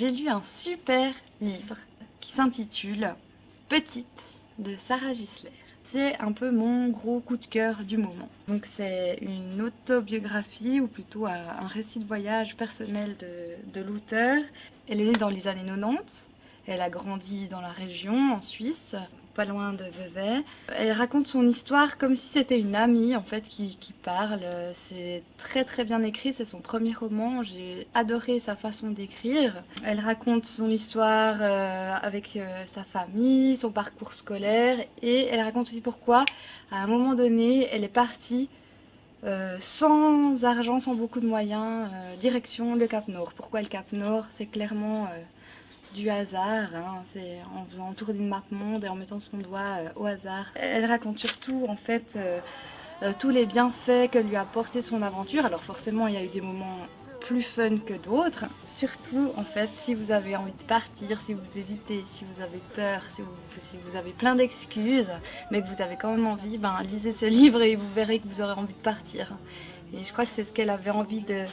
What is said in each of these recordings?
j'ai lu un super livre qui s'intitule Petite de Sarah Gisler. C'est un peu mon gros coup de cœur du moment. Donc c'est une autobiographie ou plutôt un récit de voyage personnel de l'auteur. Elle est née dans les années 90, elle a grandi dans la région en Suisse, pas loin de Vevey. Elle raconte son histoire comme si c'était une amie en fait qui parle. C'est très très bien écrit, c'est son premier roman, j'ai adoré sa façon d'écrire. Elle raconte son histoire avec sa famille, son parcours scolaire et elle raconte aussi pourquoi à un moment donné elle est partie sans argent, sans beaucoup de moyens, direction le Cap Nord. Pourquoi le Cap Nord? C'est clairement du hasard, hein. C'est en faisant un tour d'une map monde et en mettant son doigt au hasard. Elle raconte surtout en fait tous les bienfaits que lui a apporté son aventure. Alors forcément il y a eu des moments plus fun que d'autres. Surtout en fait si vous avez envie de partir, si vous hésitez, si vous avez peur, si vous avez plein d'excuses mais que vous avez quand même envie, lisez ce livre et vous verrez que vous aurez envie de partir. Et je crois que c'est ce qu'elle avait envie de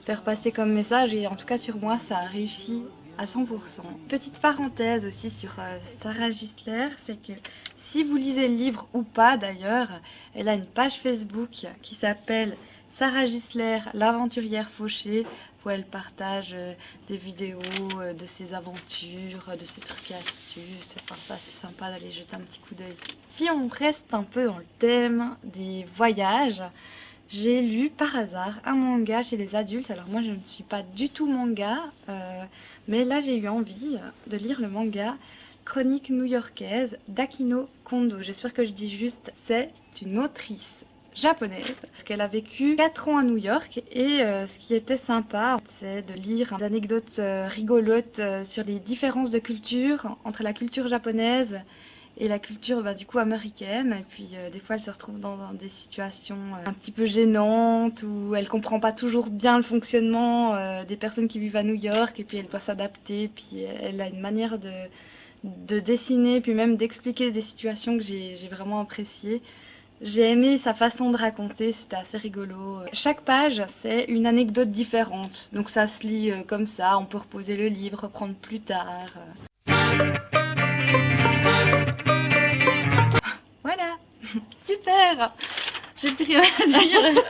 faire passer comme message et en tout cas sur moi ça a réussi à 100%. Petite parenthèse aussi sur Sarah Gisler, c'est que si vous lisez le livre ou pas d'ailleurs, elle a une page Facebook qui s'appelle Sarah Gisler, l'aventurière fauchée, où elle partage des vidéos de ses aventures, de ses trucs et astuces. Enfin ça c'est sympa d'aller jeter un petit coup d'œil. Si on reste un peu dans le thème des voyages, j'ai lu par hasard un manga chez les adultes. Alors moi je ne suis pas du tout manga, mais là j'ai eu envie de lire le manga Chronique new-yorkaise d'Akino Kondo. J'espère que je dis juste, c'est une autrice japonaise qu'elle a vécu 4 ans à New York et ce qui était sympa c'est de lire des anecdotes rigolotes sur les différences de culture entre la culture japonaise et la culture du coup américaine. Et puis des fois elle se retrouve dans des situations un petit peu gênantes où elle comprend pas toujours bien le fonctionnement des personnes qui vivent à New York et puis elle doit s'adapter. Puis elle a une manière de dessiner puis même d'expliquer des situations que j'ai vraiment appréciées. J'ai aimé sa façon de raconter, c'était assez rigolo. Chaque page, c'est une anecdote différente. Donc ça se lit comme ça, on peut reposer le livre, reprendre plus tard. Voilà, super. J'ai plus rien à dire.